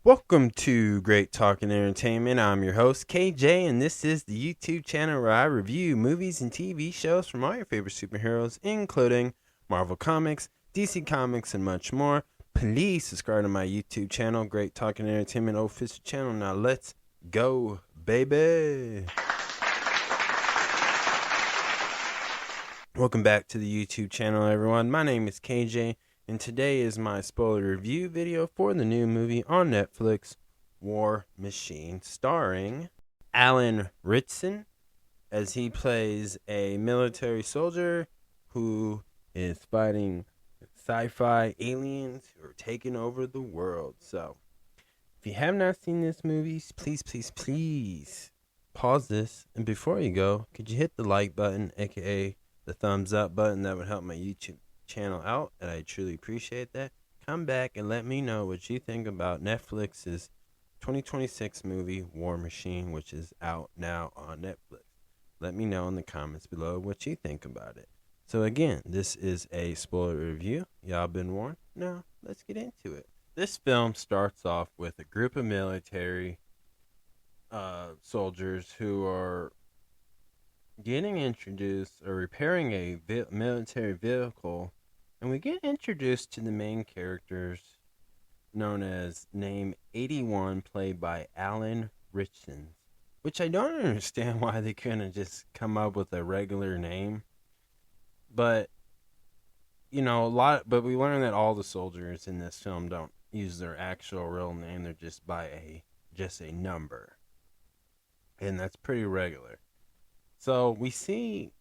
Welcome to Great Talking Entertainment. I'm your host, KJ, and this is the YouTube channel where I review movies and TV shows from all your favorite superheroes, including Marvel Comics, DC Comics, and much more. Please subscribe to my YouTube channel, Great Talking Entertainment official channel. Now let's go, baby. Welcome back to the YouTube channel, everyone. My name is KJ. And today is my spoiler review video for the new movie on Netflix, War Machine, starring Alan Ritchson, as he plays a military soldier who is fighting sci-fi aliens who are taking over the world. So, if you have not seen this movie, please pause this. And before you go, could you hit the like button, aka the thumbs up button? That would help my YouTube channel out, and I truly appreciate that. Come back and let me know what you think about Netflix's 2026 movie War Machine, which is out now on Netflix. Let me know in the comments below what you think about it. So again, this is a spoiler review. Y'all been warned. Now let's get into it. This film starts off with a group of military soldiers who are getting introduced or repairing a military vehicle, and we get introduced to the main characters known as Name 81, played by Alan Ritchson, which I don't understand why they couldn't just come up with a regular name. But but we learn that all the soldiers in this film don't use their actual real name. They're just by just a number, and that's pretty regular. So we see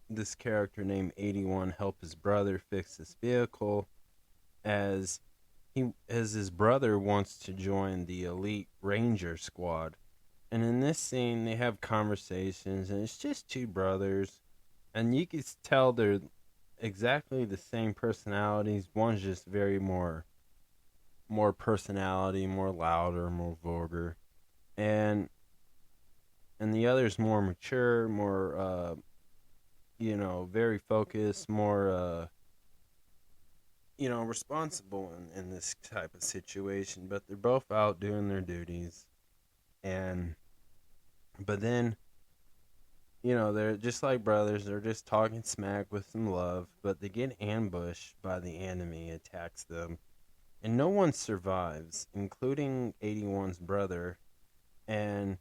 this character named 81 help his brother fix this vehicle as his brother wants to join the elite ranger squad. And in this scene they have conversations, and it's just two brothers, and you can tell they're exactly the same personalities. One's just very more personality, more louder, more vulgar, and the other's more mature, more very focused, more responsible in this type of situation. But they're both out doing their duties, but then they're just like brothers. They're just talking smack with some love, but they get ambushed by the enemy, attacks them, and no one survives, including 81's brother. And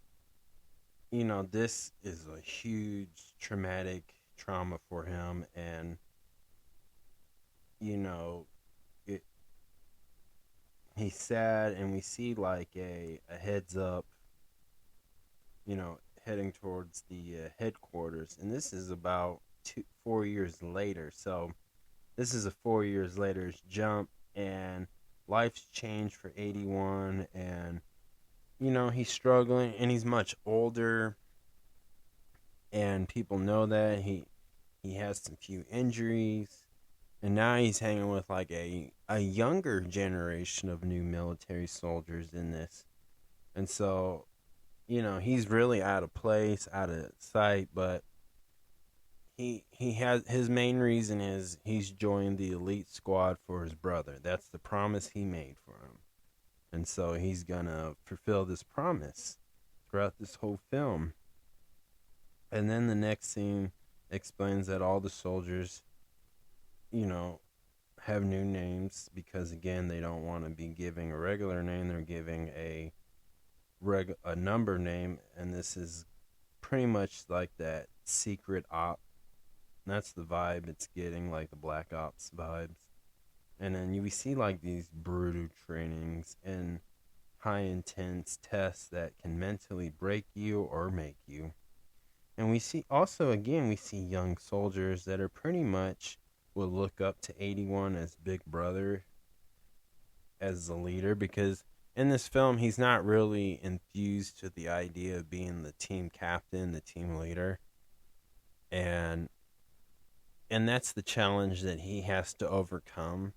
this is a huge traumatic trauma for him, and he's sad, and we see like a heads up, heading towards the headquarters, and this is about 4 years later. So this is a 4 years later jump, and life's changed for 81, and he's struggling, and he's much older, and people know that he has some few injuries, and now he's hanging with like a younger generation of new military soldiers in this. And so he's really out of place, out of sight, but he has his main reason is he's joined the elite squad for his brother. That's the promise he made for him. And so he's gonna fulfill this promise throughout this whole film. And then the next scene explains that all the soldiers, have new names because, again, they don't want to be giving a regular name. They're giving a number name, and this is pretty much like that secret op. And that's the vibe it's getting, like the Black Ops vibes. And then we see like these brutal trainings and high intense tests that can mentally break you or make you. And we see young soldiers that are pretty much will look up to 81 as big brother, as the leader, because in this film he's not really enthused with the idea of being the team captain, the team leader. And that's the challenge that he has to overcome,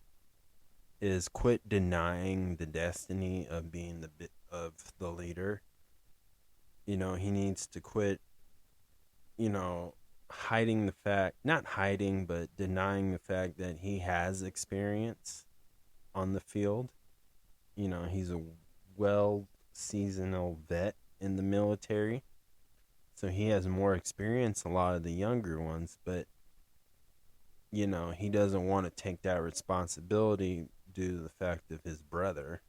is quit denying the destiny of being the leader. He needs to quit, hiding the fact, not hiding, but denying the fact that he has experience on the field. He's a well seasonal vet in the military, so he has more experience than a lot of the younger ones, but he doesn't want to take that responsibility due to the fact of his brother.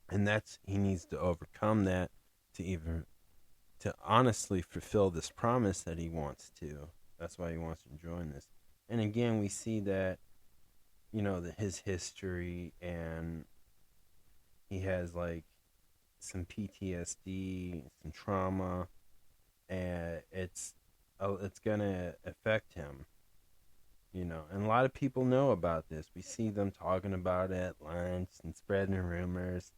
And that's he needs to overcome that to honestly fulfill this promise that he wants to. That's why he wants to join this. And again, we see that his history, and he has like some PTSD, some trauma, and it's gonna affect him. And a lot of people know about this. We see them talking about it at lunch and spreading rumors,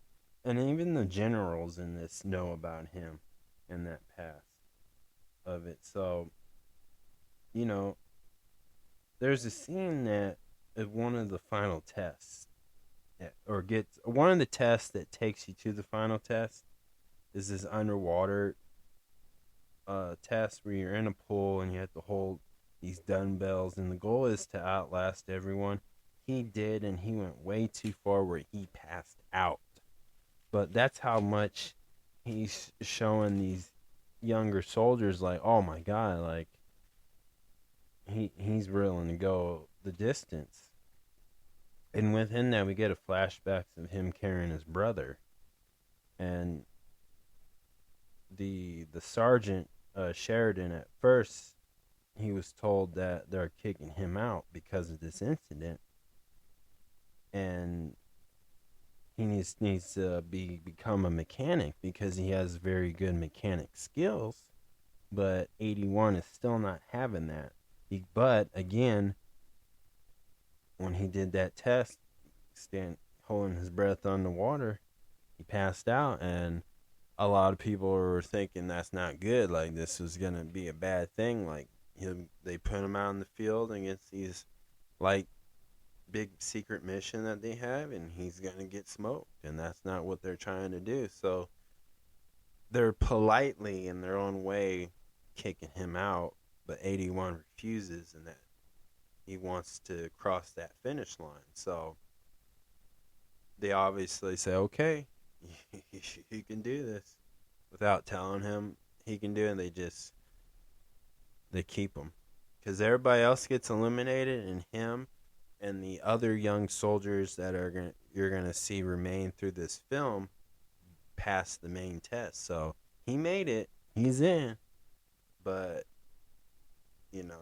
and even the generals in this know about him and that past of it. So, you know, there's a scene that at one of the final tests, or gets one of the tests that takes you to the final test, is this underwater test where you're in a pool and you have to hold these dumbbells, and the goal is to outlast everyone. He did, and he went way too far where he passed out. But that's how much he's showing these younger soldiers, like, oh my god, like he's willing to go the distance. And within that, we get a flashback of him carrying his brother, and the sergeant Sheridan. At first, he was told that they're kicking him out because of this incident, and he needs to become a mechanic because he has very good mechanic skills. But 81 is still not having that. But again, when he did that test, holding his breath underwater, he passed out, and a lot of people were thinking that's not good. Like, this was gonna be a bad thing. Like, they put him out in the field against these like big secret mission that they have, and he's gonna get smoked, and that's not what they're trying to do. So they're politely, in their own way, kicking him out, but 81 refuses, and that he wants to cross that finish line. So they obviously say, okay, he can do this, without telling him he can do it. And they keep him because everybody else gets eliminated, and him and the other young soldiers that you're gonna see remain through this film pass the main test. So he made it. He's in. But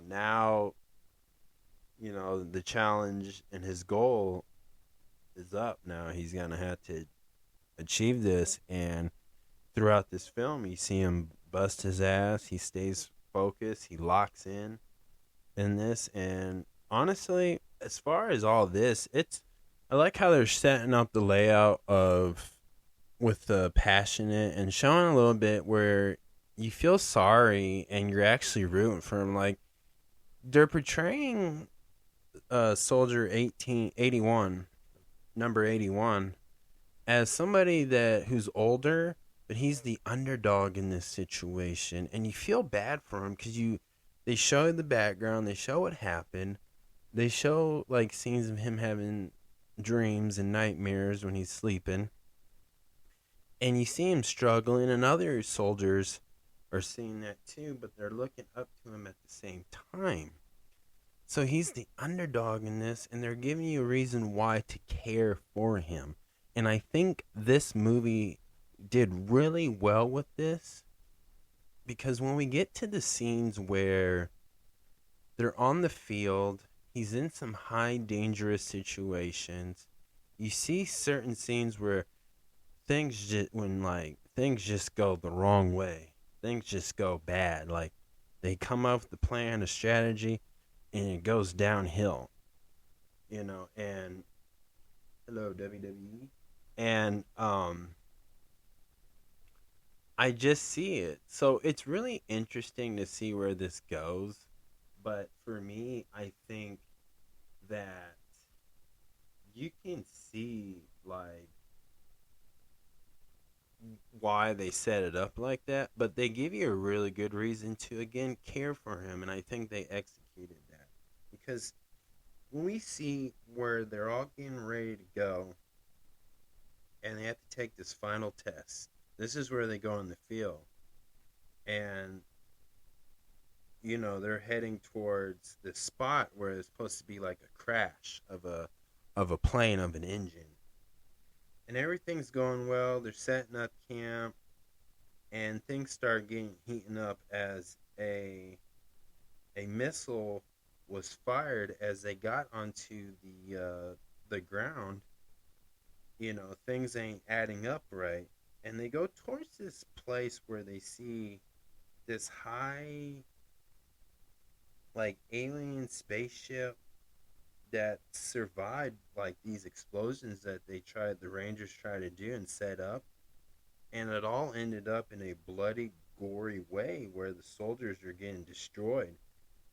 now the challenge and his goal is up. Now he's gonna have to achieve this, and throughout this film you see him bust his ass. He stays focused. He locks in this. And honestly, as far as all this, I like how they're setting up the layout of with the passionate and showing a little bit where you feel sorry and you're actually rooting for him. Like, they're portraying soldier 1881, number 81, as somebody who's older, but he's the underdog in this situation, and you feel bad for him because they show the background, they show what happened, they show like scenes of him having dreams and nightmares when he's sleeping, and you see him struggling, and other soldiers are seeing that too, but they're looking up to him at the same time. So he's the underdog in this, and they're giving you a reason why to care for him. And I think this movie did really well with this, because when we get to the scenes where they're on the field, he's in some high dangerous situations, you see certain scenes where things just go the wrong way. Things just go bad. Like, they come up with a plan, a strategy, and it goes downhill. And hello WWE. And I just see it. So it's really interesting to see where this goes. But for me, I think that you can see like why they set it up like that, but they give you a really good reason to again care for him, and I think they executed that. Because when we see where they're all getting ready to go, and they have to take this final test. This is where they go in the field, and they're heading towards the spot where it's supposed to be like a crash of a plane, of an engine, and everything's going well. They're setting up camp, and things start getting heating up as a missile was fired as they got onto the ground. Things ain't adding up right, and they go towards this place where they see this high, like, alien spaceship that survived like these explosions that the Rangers tried to do and set up, and it all ended up in a bloody, gory way where the soldiers are getting destroyed.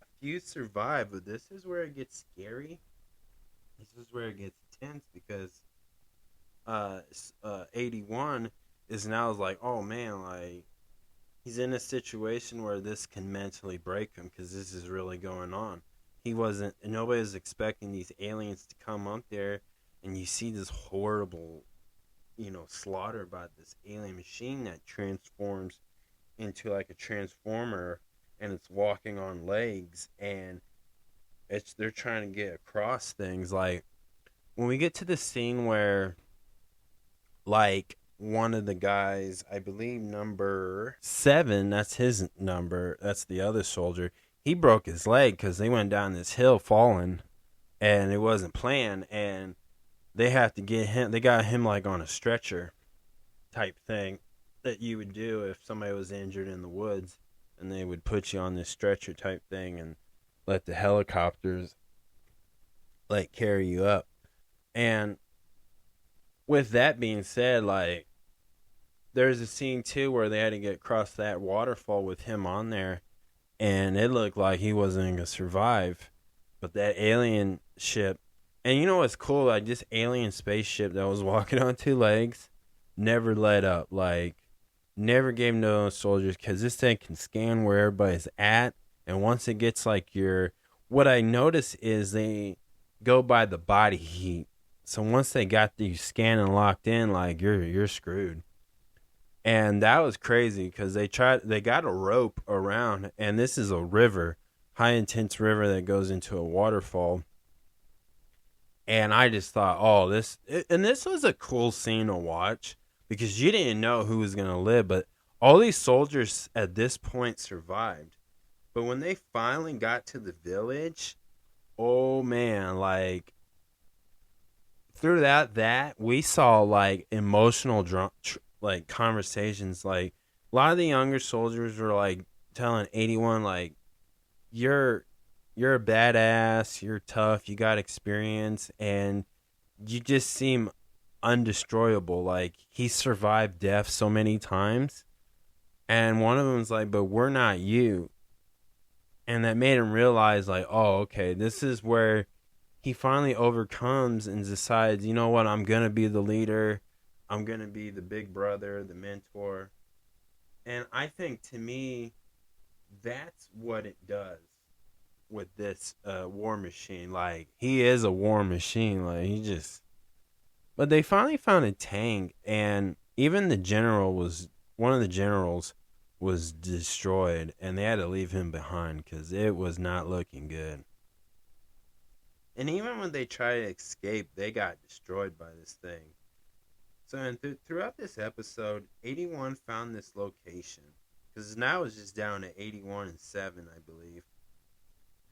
A few survive, but this is where it gets scary. This is where it gets tense because 81 is now like, oh man, like, he's in a situation where this can mentally break him because this is really going on. Nobody was expecting these aliens to come up there, and you see this horrible, slaughter by this alien machine that transforms into like a transformer, and it's walking on legs, and they're trying to get across things. Like, when we get to the scene where, like, one of the guys, I believe number 7, that's his number, that's the other soldier, he broke his leg because they went down this hill falling, and it wasn't planned, and they have to get him, they got him like on a stretcher type thing that you would do if somebody was injured in the woods, and they would put you on this stretcher type thing and let the helicopters like carry you up. And with that being said, like, there's a scene too where they had to get across that waterfall with him on there, and it looked like he wasn't going to survive. But that alien ship, and you know what's cool? Like, this alien spaceship that was walking on 2 legs never let up. Like, never gave no soldiers, because this thing can scan where everybody's at. And once it gets like what I notice is they go by the body heat. So once they got you scanning locked in, like, you're screwed. And that was crazy because they got a rope around, and this is a river, high intense river that goes into a waterfall. And I just thought, this was a cool scene to watch because you didn't know who was going to live, but all these soldiers at this point survived. But when they finally got to the village, oh man, like, through that we saw like emotional like conversations. Like, a lot of the younger soldiers were like telling 81, like, you're a badass, you're tough, you got experience, and you just seem undestroyable. Like, he survived death so many times. And one of them was like, but we're not you. And that made him realize, like, oh, okay, this is where he finally overcomes and decides, you know what, I'm going to be the leader. I'm going to be the big brother, the mentor. And I think, to me, that's what it does with this war machine. Like, he is a war machine. Like, but they finally found a tank, and even one of the generals was destroyed, and they had to leave him behind because it was not looking good. And even when they tried to escape, they got destroyed by this thing. So throughout this episode, 81 found this location, because now it's just down to 81 and 7, I believe.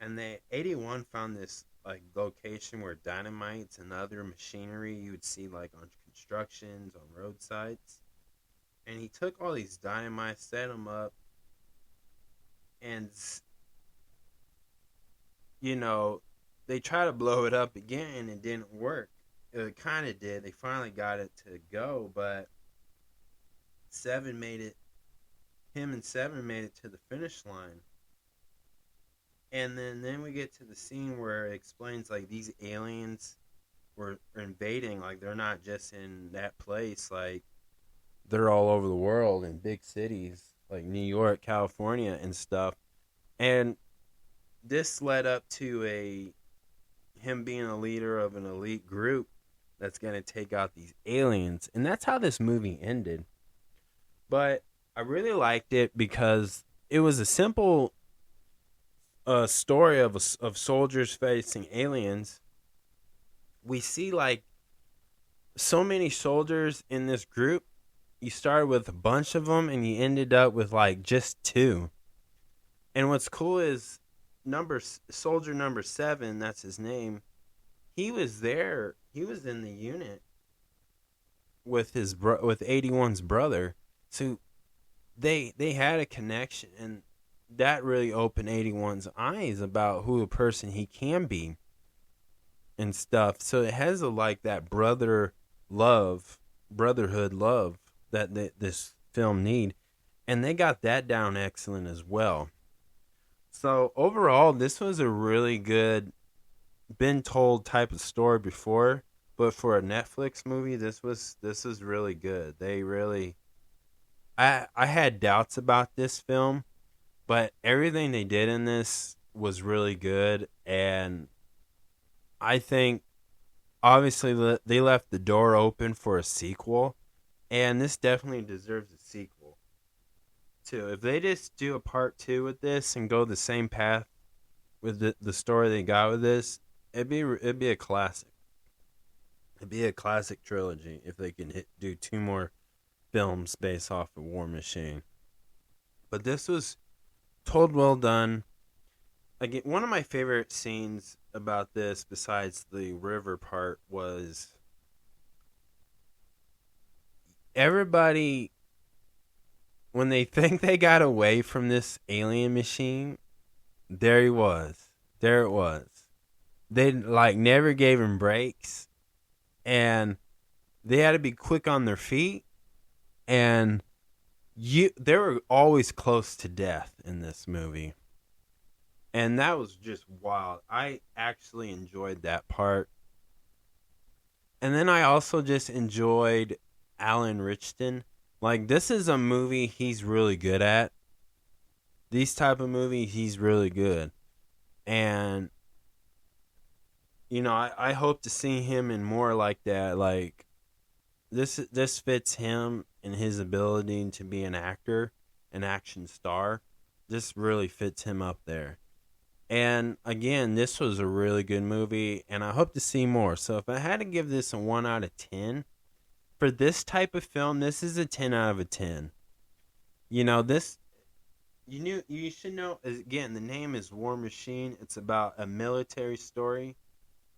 And 81 found this like location where dynamites and other machinery you would see like on constructions, on roadsides. And he took all these dynamites, set them up, and they tried to blow it up again, and it didn't work. It kind of did. They finally got it to go, but him and 7 made it to the finish line. And then we get to the scene where it explains, like, these aliens were invading. Like, they're not just in that place. Like, they're all over the world in big cities like New York, California, and stuff. And this led up to him being a leader of an elite group that's going to take out these aliens. And that's how this movie ended. But I really liked it because it was a simple story of soldiers facing aliens. We see like so many soldiers in this group. You started with a bunch of them and you ended up with like just two. And what's cool is soldier number 7, that's his name. He was there. He was in the unit with with 81's brother. So they had a connection, and that really opened 81's eyes about who a person he can be and stuff. So it has like that brotherhood love that this film need, and they got that down excellent as well. So overall, this was a really good, been told type of story before, but for a Netflix movie, this was really good. They really, I had doubts about this film, but everything they did in this was really good, and I think obviously they left the door open for a sequel, and this definitely deserves a sequel too. If they just do a part 2 with this and go the same path with the story they got with this, it'd be a classic. It'd be a classic trilogy if they can do 2 more films based off of War Machine. But this was told well done. Again, one of my favorite scenes about this, besides the river part, was everybody, when they think they got away from this alien machine, there he was. There it was. They like never gave him breaks, and they had to be quick on their feet, and they were always close to death in this movie. And that was just wild. I actually enjoyed that part. And then I also just enjoyed Alan Ritchson. Like, this is a movie he's really good at. These type of movies, he's really good. And, you know, I hope to see him in more like that. Like, this fits him and his ability to be an actor, an action star. This really fits him up there. And again, this was a really good movie, and I hope to see more. So if I had to give this a 1 out of 10, for this type of film, this is a 10 out of 10. You know, you should know, again, the name is War Machine. It's about a military story.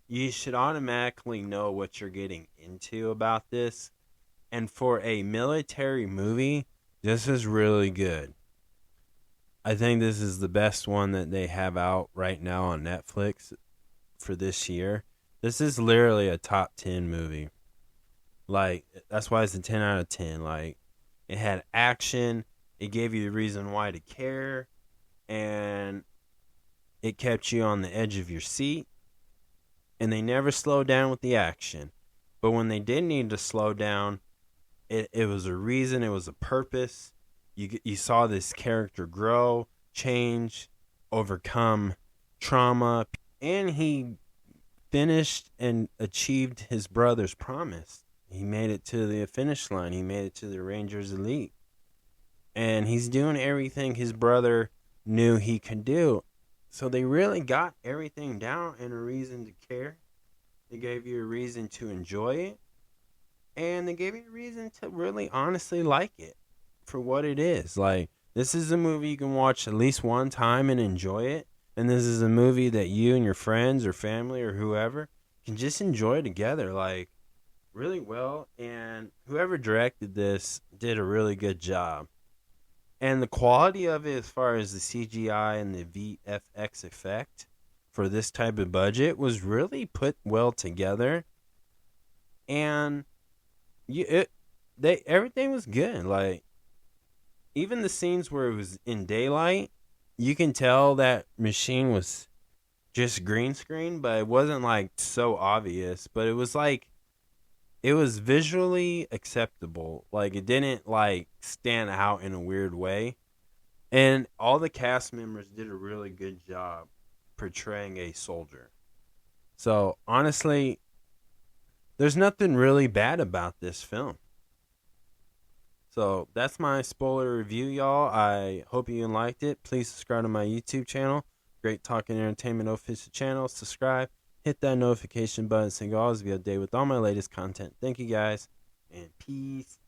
You should automatically know what you're getting into about this. And for a military movie, this is really good. I think this is the best one that they have out right now on Netflix for this year. This is literally a top 10 movie. Like, that's why it's a 10 out of 10. Like, it had action. It gave you the reason why to care. And it kept you on the edge of your seat. And they never slowed down with the action. But when they did need to slow down, it was a reason. It was a purpose. You saw this character grow, change, overcome trauma, and he finished and achieved his brother's promise. He made it to the finish line. He made it to the Rangers Elite. And he's doing everything his brother knew he could do. So they really got everything down and a reason to care. They gave you a reason to enjoy it. And they gave you a reason to really honestly like it for what it is. Like, this is a movie you can watch at least one time and enjoy it. And this is a movie that you and your friends or family or whoever can just enjoy together, like, really well. And whoever directed this did a really good job. And the quality of it, as far as the CGI and the VFX effect for this type of budget, was really put well together. And everything was good. Like, even the scenes where it was in daylight, you can tell that machine was just green screen, but it wasn't like so obvious. But it was like, it was visually acceptable. Like, it didn't like stand out in a weird way. And all the cast members did a really good job portraying a soldier. So honestly, there's nothing really bad about this film. So that's my spoiler review, y'all. I hope you liked it. Please subscribe to my YouTube channel, Great Talking Entertainment official channel. Subscribe, hit that notification button so you can always be updated with all my latest content. Thank you guys, and peace